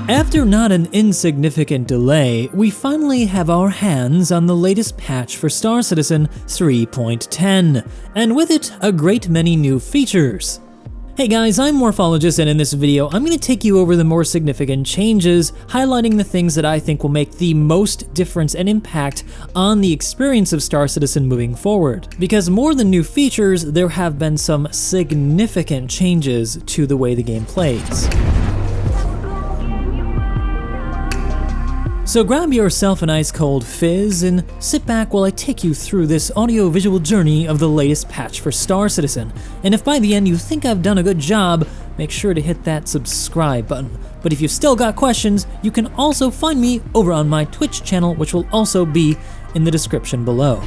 After not an insignificant delay, we finally have our hands on the latest patch for Star Citizen 3.10, and with it, a great many new features. Hey guys, I'm Morphologist, and in this video, I'm going to take you over the more significant changes, highlighting the things that I think will make the most difference and impact on the experience of Star Citizen moving forward. Because more than new features, there have been some significant changes to the way the game plays. So grab yourself an ice-cold fizz and sit back while I take you through this audio-visual journey of the latest patch for Star Citizen. And if by the end you think I've done a good job, make sure to hit that subscribe button. But if you've still got questions, you can also find me over on my Twitch channel, which will also be in the description below.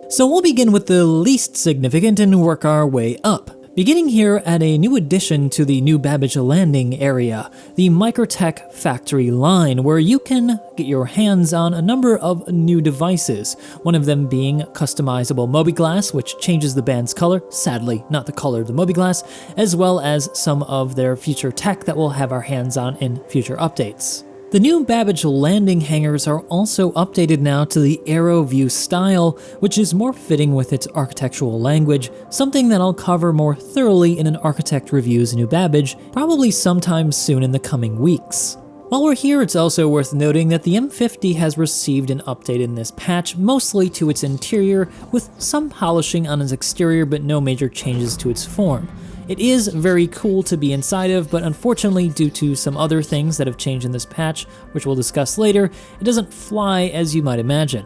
So we'll begin with the least significant and work our way up. Beginning here at a new addition to the new Babbage landing area, the Microtech factory line, where you can get your hands on a number of new devices, one of them being customizable Mobiglass, which changes the band's color, sadly not the color of the Mobiglass, as well as some of their future tech that we'll have our hands on in future updates. The new Babbage landing hangars are also updated now to the Aero View style, which is more fitting with its architectural language, something that I'll cover more thoroughly in an Architect Reviews New Babbage, probably sometime soon in the coming weeks. While we're here, it's also worth noting that the M50 has received an update in this patch, mostly to its interior, with some polishing on its exterior but no major changes to its form. It is very cool to be inside of, but unfortunately, due to some other things that have changed in this patch, which we'll discuss later, it doesn't fly as you might imagine.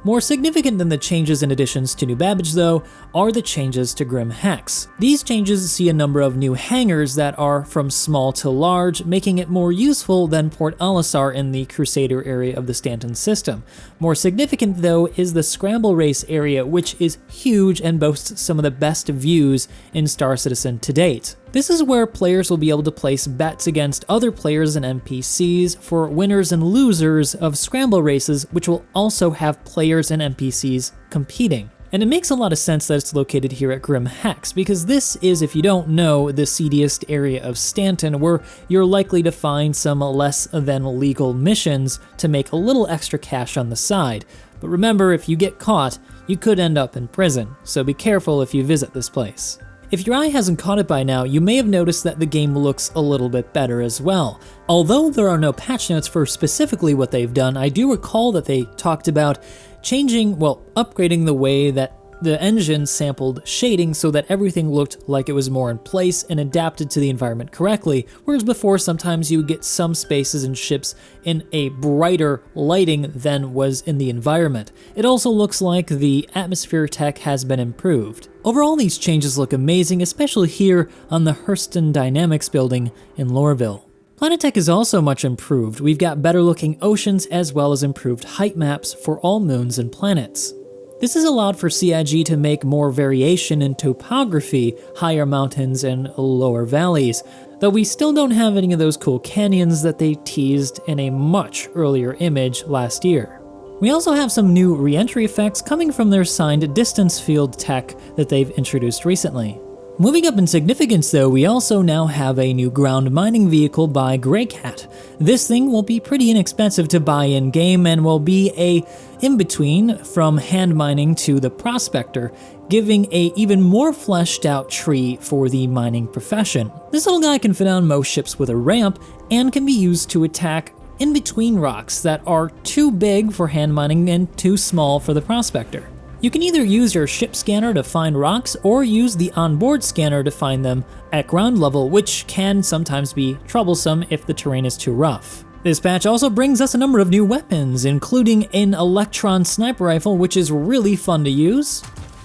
More significant than the changes and additions to New Babbage, though, are the changes to Grim Hex. These changes see a number of new hangars that are from small to large, making it more useful than Port Olisar in the Crusader area of the Stanton system. More significant, though, is the Scramble Race area, which is huge and boasts some of the best views in Star Citizen to date. This is where players will be able to place bets against other players and NPCs for winners and losers of scramble races, which will also have players and NPCs competing. And it makes a lot of sense that it's located here at Grim Hex, because this is, if you don't know, the seediest area of Stanton, where you're likely to find some less than legal missions to make a little extra cash on the side. But remember, if you get caught, you could end up in prison, so be careful if you visit this place. If your eye hasn't caught it by now, you may have noticed that the game looks a little bit better as well. Although there are no patch notes for specifically what they've done, I do recall that they talked about upgrading the way that the engine sampled shading so that everything looked like it was more in place and adapted to the environment correctly, whereas before sometimes you would get some spaces and ships in a brighter lighting than was in the environment. It also looks like the atmosphere tech has been improved. Overall, these changes look amazing, especially here on the Hurston Dynamics building in Lorville. Planet tech is also much improved. We've got better looking oceans as well as improved height maps for all moons and planets. This has allowed for CIG to make more variation in topography, higher mountains and lower valleys, though we still don't have any of those cool canyons that they teased in a much earlier image last year. We also have some new re-entry effects coming from their signed distance field tech that they've introduced recently. Moving up in significance though, we also now have a new ground mining vehicle by Greycat. This thing will be pretty inexpensive to buy in-game and will be a in-between from hand mining to the prospector, giving a even more fleshed out tree for the mining profession. This little guy can fit on most ships with a ramp and can be used to attack in between rocks that are too big for hand mining and too small for the prospector. You can either use your ship scanner to find rocks or use the onboard scanner to find them at ground level, which can sometimes be troublesome if the terrain is too rough. This patch also brings us a number of new weapons, including an Electron sniper rifle, which is really fun to use,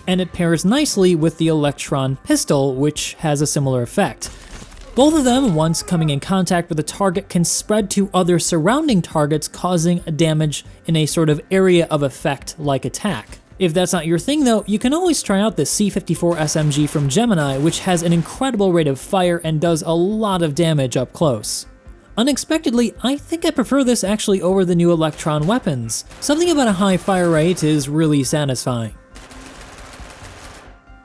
and it pairs nicely with the Electron pistol, which has a similar effect. Both of them, once coming in contact with a target, can spread to other surrounding targets, causing damage in a sort of area of effect-like attack. If that's not your thing though, you can always try out the C54 SMG from Gemini, which has an incredible rate of fire and does a lot of damage up close. Unexpectedly, I think I prefer this actually over the new Electron weapons. Something about a high fire rate is really satisfying.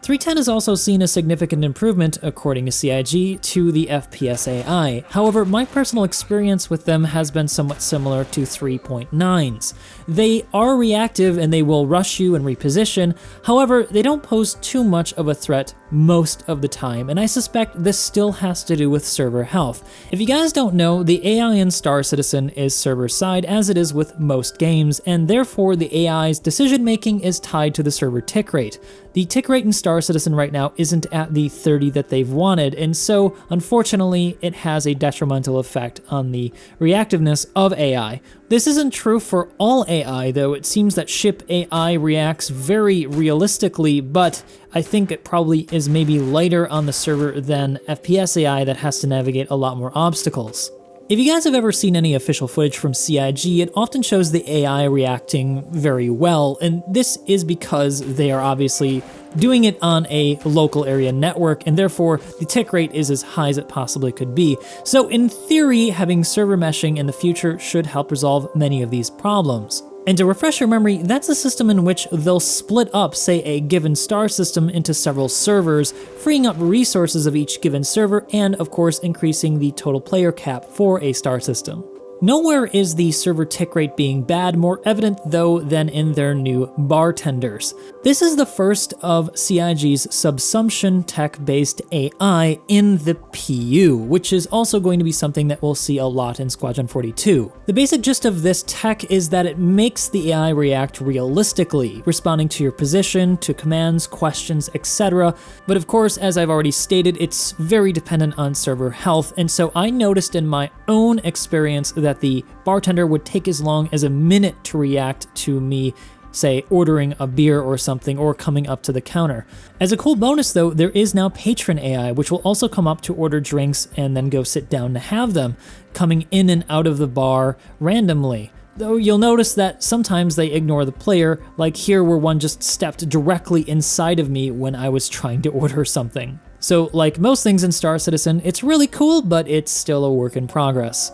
3.10 has also seen a significant improvement, according to CIG, to the FPS AI. However, my personal experience with them has been somewhat similar to 3.9's. They are reactive and they will rush you and reposition, however, they don't pose too much of a threat most of the time, and I suspect this still has to do with server health. If you guys don't know, the AI in Star Citizen is server-side, as it is with most games, and therefore the AI's decision-making is tied to the server tick rate. The tick rate in Star Citizen right now isn't at the 30 that they've wanted, and so, unfortunately, it has a detrimental effect on the reactiveness of AI. This isn't true for all AI, though. It seems that ship AI reacts very realistically, but I think it probably is maybe lighter on the server than FPS AI that has to navigate a lot more obstacles. If you guys have ever seen any official footage from CIG, it often shows the AI reacting very well, and this is because they are obviously doing it on a local area network, and therefore the tick rate is as high as it possibly could be. So in theory, having server meshing in the future should help resolve many of these problems. And to refresh your memory, that's a system in which they'll split up, say, a given star system into several servers, freeing up resources of each given server and, of course, increasing the total player cap for a star system. Nowhere is the server tick rate being bad more evident, though, than in their new bartenders. This is the first of CIG's subsumption tech-based AI in the PU, which is also going to be something that we'll see a lot in Squadron 42. The basic gist of this tech is that it makes the AI react realistically, responding to your position, to commands, questions, etc. But of course, as I've already stated, it's very dependent on server health, and so I noticed in my own experience that the bartender would take as long as a minute to react to me, say, ordering a beer or something, or coming up to the counter. As a cool bonus though, there is now patron AI, which will also come up to order drinks and then go sit down to have them, coming in and out of the bar randomly. Though you'll notice that sometimes they ignore the player, like here where one just stepped directly inside of me when I was trying to order something. So like most things in Star Citizen, it's really cool, but it's still a work in progress.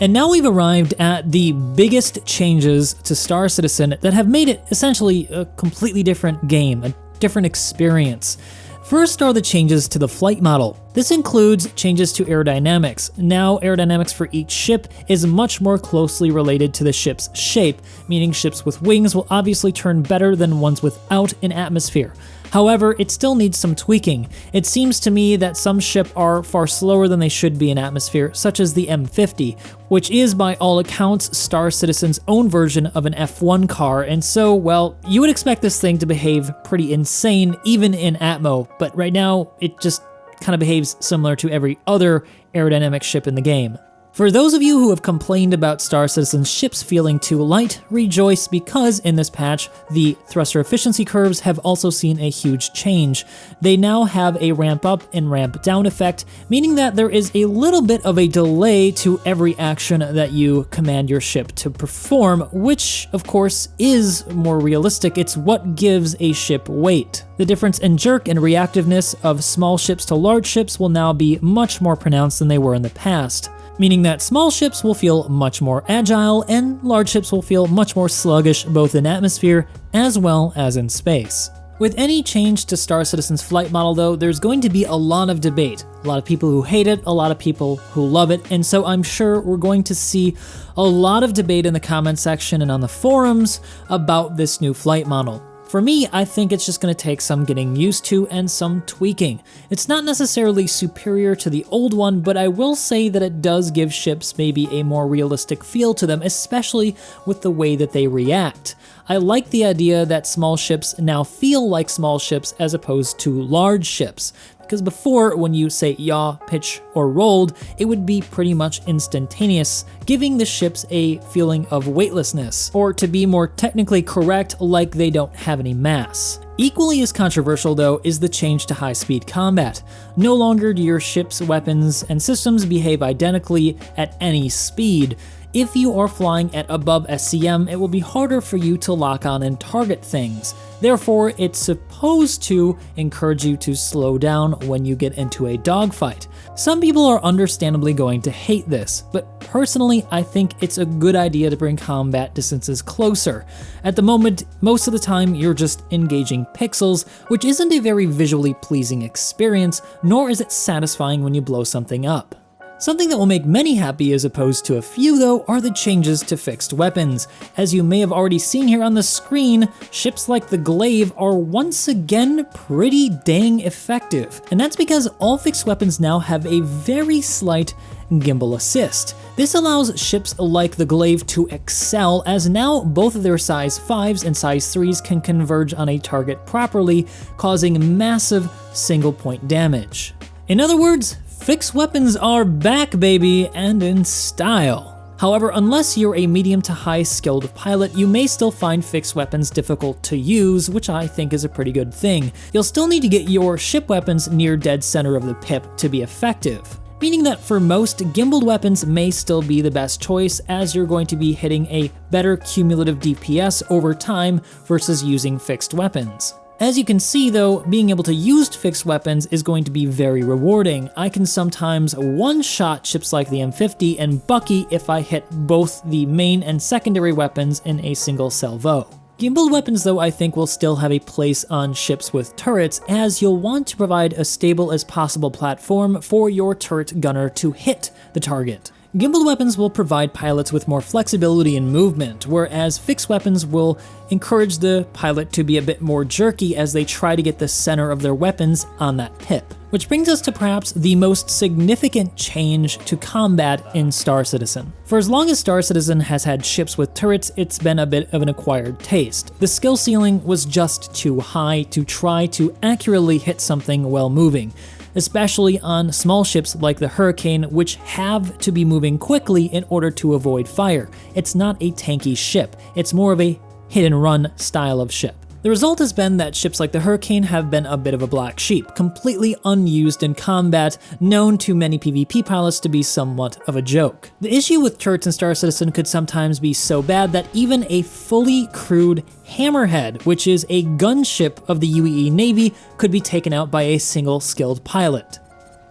And now we've arrived at the biggest changes to Star Citizen that have made it essentially a completely different game, a different experience. First are the changes to the flight model. This includes changes to aerodynamics. Now, aerodynamics for each ship is much more closely related to the ship's shape, meaning ships with wings will obviously turn better than ones without an atmosphere. However, it still needs some tweaking. It seems to me that some ships are far slower than they should be in atmosphere, such as the M50, which is by all accounts Star Citizen's own version of an F1 car, and so, well, you would expect this thing to behave pretty insane even in Atmo, but right now it just kind of behaves similar to every other aerodynamic ship in the game. For those of you who have complained about Star Citizen's ships feeling too light, rejoice, because in this patch, the thruster efficiency curves have also seen a huge change. They now have a ramp up and ramp down effect, meaning that there is a little bit of a delay to every action that you command your ship to perform, which of course is more realistic. It's what gives a ship weight. The difference in jerk and reactiveness of small ships to large ships will now be much more pronounced than they were in the past, meaning that small ships will feel much more agile and large ships will feel much more sluggish both in atmosphere as well as in space. With any change to Star Citizen's flight model though, there's going to be a lot of debate. A lot of people who hate it, a lot of people who love it, and so I'm sure we're going to see a lot of debate in the comment section and on the forums about this new flight model. For me, I think it's just going to take some getting used to and some tweaking. It's not necessarily superior to the old one, but I will say that it does give ships maybe a more realistic feel to them, especially with the way that they react. I like the idea that small ships now feel like small ships as opposed to large ships. Because before, when you say yaw, pitch, or rolled, it would be pretty much instantaneous, giving the ships a feeling of weightlessness, or to be more technically correct, like they don't have any mass. Equally as controversial though is the change to high-speed combat. No longer do your ship's weapons and systems behave identically at any speed. if you are flying at above SCM, it will be harder for you to lock on and target things. Therefore, it's supposed to encourage you to slow down when you get into a dogfight. Some people are understandably going to hate this, but personally, I think it's a good idea to bring combat distances closer. At the moment, most of the time, you're just engaging pixels, which isn't a very visually pleasing experience, nor is it satisfying when you blow something up. Something that will make many happy as opposed to a few though are the changes to fixed weapons. As you may have already seen here on the screen, ships like the Glaive are once again pretty dang effective. And that's because all fixed weapons now have a very slight gimbal assist. This allows ships like the Glaive to excel, as now both of their size 5s and size 3s can converge on a target properly, causing massive single point damage. In other words, fixed weapons are back, baby, and in style. However, unless you're a medium to high skilled pilot, you may still find fixed weapons difficult to use, which I think is a pretty good thing. You'll still need to get your ship weapons near dead center of the pip to be effective, meaning that for most, gimbaled weapons may still be the best choice, as you're going to be hitting a better cumulative DPS over time versus using fixed weapons. As you can see though, being able to use fixed weapons is going to be very rewarding. I can sometimes one-shot ships like the M50 and Bucky if I hit both the main and secondary weapons in a single salvo. Gimbaled weapons though I think will still have a place on ships with turrets, as you'll want to provide a stable as possible platform for your turret gunner to hit the target. Gimbaled weapons will provide pilots with more flexibility in movement, whereas fixed weapons will encourage the pilot to be a bit more jerky as they try to get the center of their weapons on that pip. Which brings us to perhaps the most significant change to combat in Star Citizen. For as long as Star Citizen has had ships with turrets, it's been a bit of an acquired taste. The skill ceiling was just too high to try to accurately hit something while moving, especially on small ships like the Hurricane, which have to be moving quickly in order to avoid fire. It's not a tanky ship, it's more of a hit and run style of ship. The result has been that ships like the Hurricane have been a bit of a black sheep, completely unused in combat, known to many PvP pilots to be somewhat of a joke. The issue with turrets in Star Citizen could sometimes be so bad that even a fully crewed Hammerhead, which is a gunship of the UEE Navy, could be taken out by a single skilled pilot.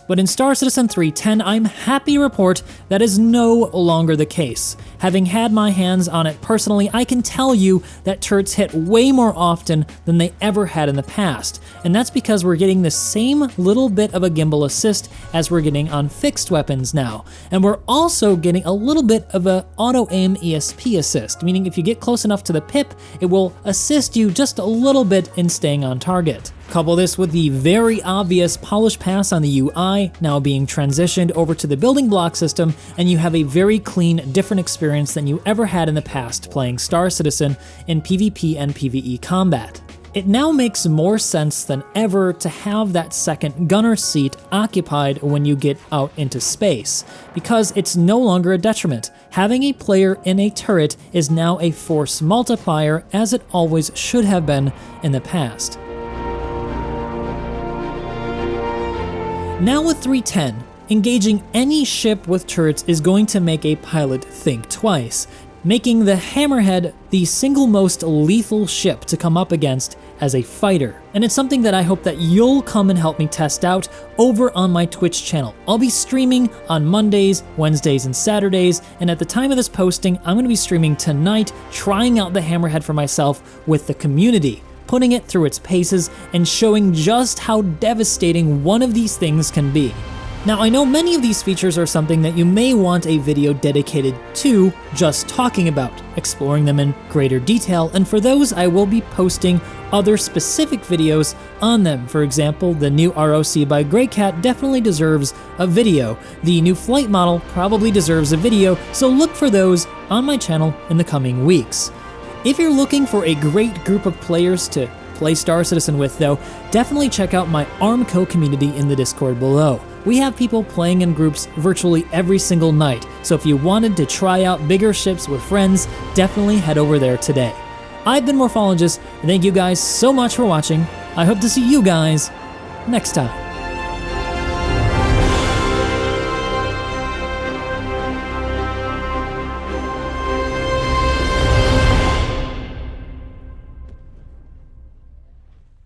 But in Star Citizen 3.10, I'm happy to report that is no longer the case. Having had my hands on it personally, I can tell you that turrets hit way more often than they ever had in the past, and that's because we're getting the same little bit of a gimbal assist as we're getting on fixed weapons now, and we're also getting a little bit of a auto-aim ESP assist, meaning if you get close enough to the pip, it will assist you just a little bit in staying on target. Couple this with the very obvious polish pass on the UI now being transitioned over to the building block system, and you have a very clean, different experience than you ever had in the past playing Star Citizen in PvP and PvE combat. It now makes more sense than ever to have that second gunner seat occupied when you get out into space, because it's no longer a detriment. Having a player in a turret is now a force multiplier, as it always should have been in the past. Now with 3.10, engaging any ship with turrets is going to make a pilot think twice, making the Hammerhead the single most lethal ship to come up against as a fighter. And it's something that I hope that you'll come and help me test out over on my Twitch channel. I'll be streaming on Mondays, Wednesdays, and Saturdays, and at the time of this posting, I'm going to be streaming tonight, trying out the Hammerhead for myself with the community, putting it through its paces and showing just how devastating one of these things can be. Now, I know many of these features are something that you may want a video dedicated to just talking about, exploring them in greater detail, and for those I will be posting other specific videos on them. For example, the new ROC by Greycat definitely deserves a video. The new flight model probably deserves a video, so look for those on my channel in the coming weeks. If you're looking for a great group of players to play Star Citizen with though, definitely check out my Armco community in the Discord below. We have people playing in groups virtually every single night, so if you wanted to try out bigger ships with friends, definitely head over there today. I've been Morphologist, and thank you guys so much for watching. I hope to see you guys next time.